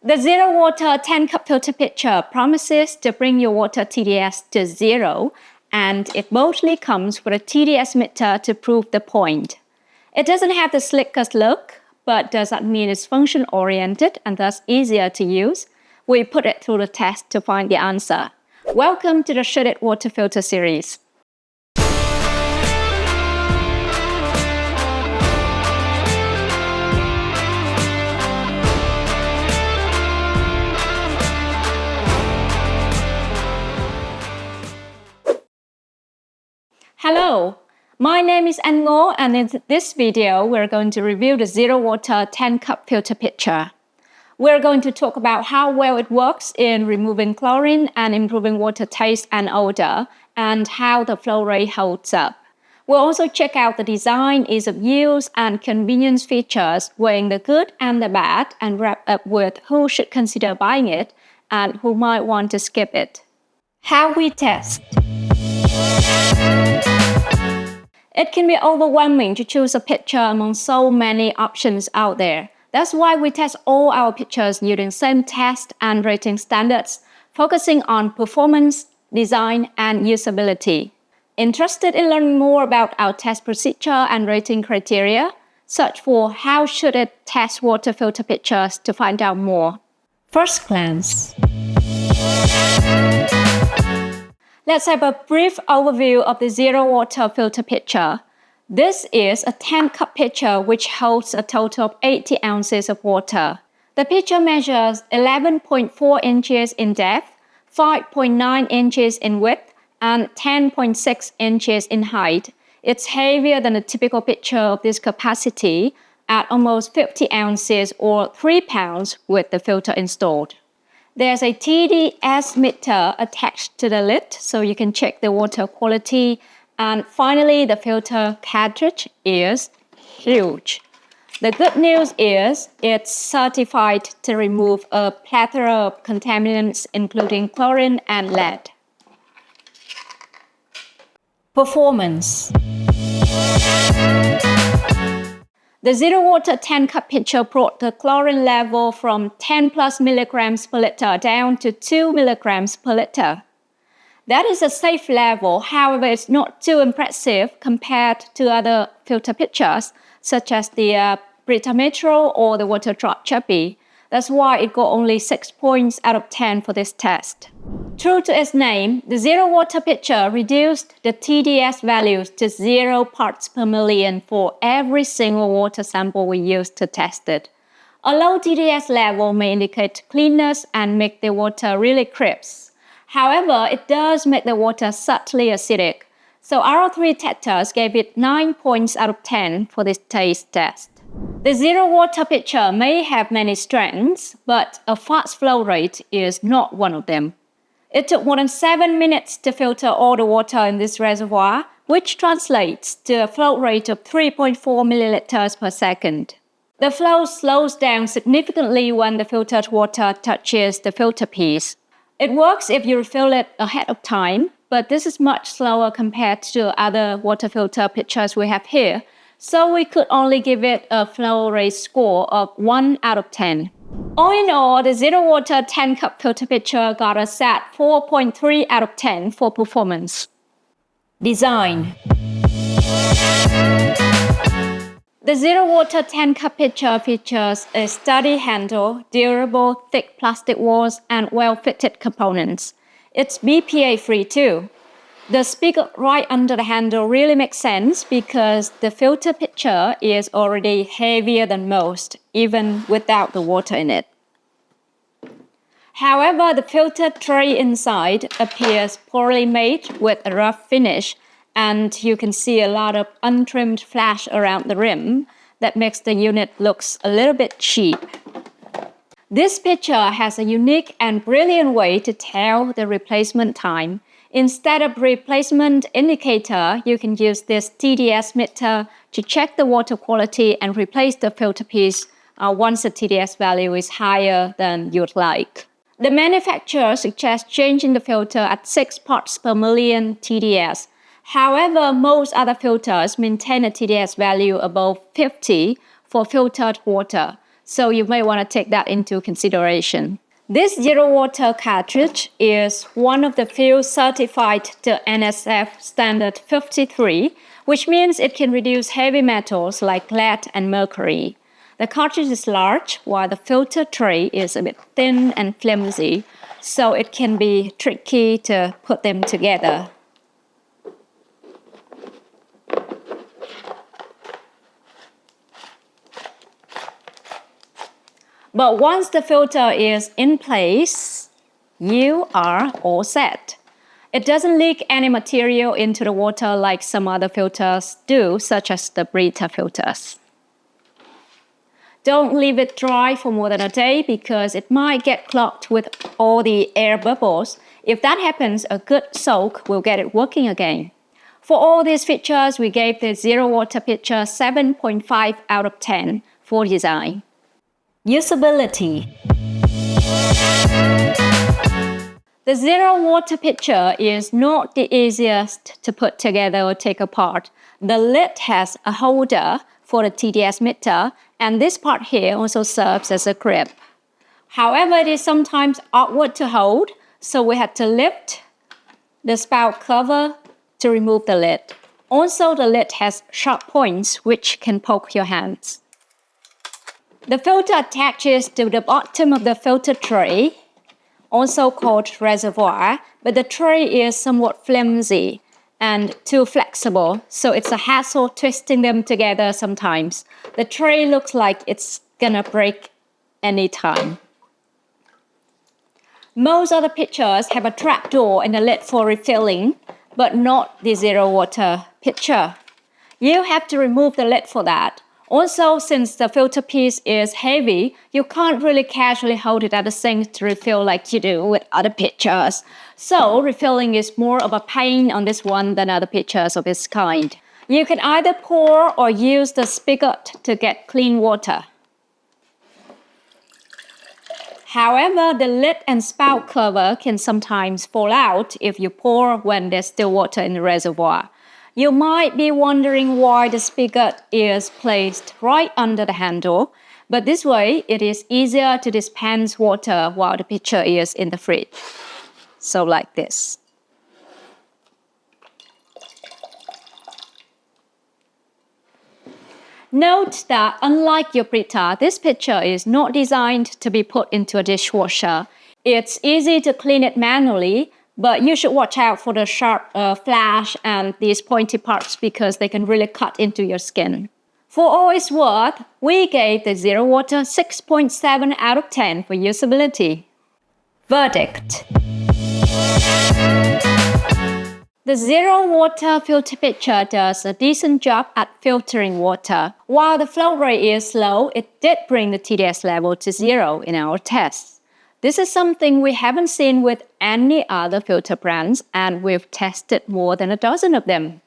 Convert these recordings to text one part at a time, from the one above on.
The ZeroWater 10-cup filter pitcher promises to bring your water TDS to zero, and it mostly comes with a TDS meter to prove the point. It doesn't have the slickest look, but does that mean it's function-oriented and thus easier to use? We put it through the test to find the answer. Welcome to the ShouldIT Water Filter Series. Hello, my name is Anh Ngo, and in this video we're going to review the ZeroWater 10-cup filter pitcher. We're going to talk about how well it works in removing chlorine and improving water taste and odor, and how the flow rate holds up. We'll also check out the design, ease of use, and convenience features, weighing the good and the bad, and wrap up with who should consider buying it and who might want to skip it. How we test. It can be overwhelming to choose a pitcher among so many options out there. That's why we test all our pitchers using same test and rating standards, focusing on performance, design, and usability. Interested in learning more about our test procedure and rating criteria? Search for How Should It Test Water Filter Pitchers to find out more. First glance. Let's have a brief overview of the ZeroWater filter pitcher. This is a 10-cup pitcher which holds a total of 80 ounces of water. The pitcher measures 11.4 inches in depth, 5.9 inches in width, and 10.6 inches in height. It's heavier than a typical pitcher of this capacity at almost 50 ounces or 3 pounds with the filter installed. There's a TDS meter attached to the lid so you can check the water quality. And finally, the filter cartridge is huge. The good news is it's certified to remove a plethora of contaminants including chlorine and lead. Performance. The ZeroWater 10-cup pitcher brought the chlorine level from 10 plus milligrams per liter down to 2 milligrams per liter. That is a safe level, however, it's not too impressive compared to other filter pitchers, such as the Brita Metro or the Water Drop Chubby. That's why it got only 6 points out of 10 for this test. True to its name, the ZeroWater pitcher reduced the TDS values to 0 parts per million for every single water sample we used to test it. A low TDS level may indicate cleanness and make the water really crisp. However, it does make the water subtly acidic. So our 3 testers gave it 9 points out of 10 for this taste test. The ZeroWater pitcher may have many strengths, but a fast flow rate is not one of them. It took more than 7 minutes to filter all the water in this reservoir, which translates to a flow rate of 3.4 milliliters per second. The flow slows down significantly when the filtered water touches the filter piece. It works if you refill it ahead of time, but this is much slower compared to other water filter pitchers we have here, so we could only give it a flow rate score of 1 out of 10. All in all, the ZeroWater 10-cup filter pitcher got us at 4.3 out of 10 for performance. Design. The ZeroWater 10-cup pitcher features a sturdy handle, durable, thick plastic walls, and well-fitted components. It's BPA-free too. The spigot right under the handle really makes sense because the filter pitcher is already heavier than most, even without the water in it. However, the filter tray inside appears poorly made with a rough finish, and you can see a lot of untrimmed flash around the rim that makes the unit looks a little bit cheap. This pitcher has a unique and brilliant way to tell the replacement time. Instead of replacement indicator, you can use this TDS meter to check the water quality and replace the filter piece once the TDS value is higher than you'd like. The manufacturer suggests changing the filter at 6 parts per million TDS. However, most other filters maintain a TDS value above 50 for filtered water. So you may want to take that into consideration. This ZeroWater cartridge is one of the few certified to NSF standard 53, which means it can reduce heavy metals like lead and mercury. The cartridge is large, while the filter tray is a bit thin and flimsy, so it can be tricky to put them together. But once the filter is in place, you are all set. It doesn't leak any material into the water like some other filters do, such as the Brita filters. Don't leave it dry for more than a day because it might get clogged with all the air bubbles. If that happens, a good soak will get it working again. For all these features, we gave the ZeroWater pitcher 7.5 out of 10 for design. Usability. The ZeroWater pitcher is not the easiest to put together or take apart. The lid has a holder for the TDS meter, and this part here also serves as a grip. However, it is sometimes awkward to hold, so we had to lift the spout cover to remove the lid. Also, the lid has sharp points which can poke your hands. The filter attaches to the bottom of the filter tray, also called reservoir, but the tray is somewhat flimsy and too flexible, so it's a hassle twisting them together sometimes. The tray looks like it's gonna break anytime. Most other pitchers have a trapdoor and a lid for refilling, but not the ZeroWater pitcher. You have to remove the lid for that. Also, since the filter piece is heavy, you can't really casually hold it at the sink to refill like you do with other pitchers. So, refilling is more of a pain on this one than other pitchers of its kind. You can either pour or use the spigot to get clean water. However, the lid and spout cover can sometimes fall out if you pour when there's still water in the reservoir. You might be wondering why the spigot is placed right under the handle, but this way it is easier to dispense water while the pitcher is in the fridge. So like this. Note that unlike your Brita, this pitcher is not designed to be put into a dishwasher. It's easy to clean it manually, but you should watch out for the sharp flash and these pointy parts because they can really cut into your skin. For all it's worth, we gave the ZeroWater 6.7 out of 10 for usability. Verdict. The ZeroWater filter pitcher does a decent job at filtering water. While the flow rate is slow, it did bring the TDS level to 0 in our tests. This is something we haven't seen with any other filter brands, and we've tested more than a dozen of them.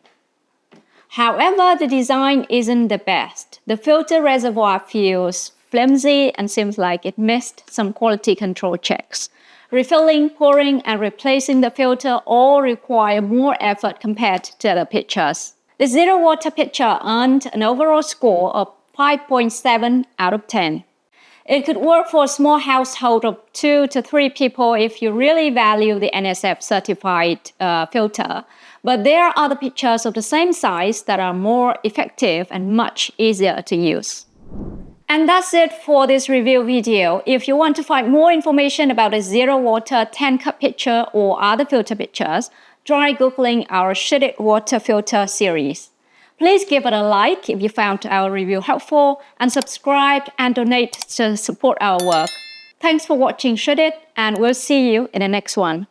However, the design isn't the best. The filter reservoir feels flimsy and seems like it missed some quality control checks. Refilling, pouring, and replacing the filter all require more effort compared to other pitchers. The ZeroWater pitcher earned an overall score of 5.7 out of 10. It could work for a small household of 2 to 3 people if you really value the NSF certified filter. But there are other pitchers of the same size that are more effective and much easier to use. And that's it for this review video. If you want to find more information about the ZeroWater 10-cup pitcher or other filter pitchers, try Googling our ShouldIT Water Filter Series. Please give it a like if you found our review helpful, and subscribe and donate to support our work. Thanks for watching ShouldIT, and we'll see you in the next one.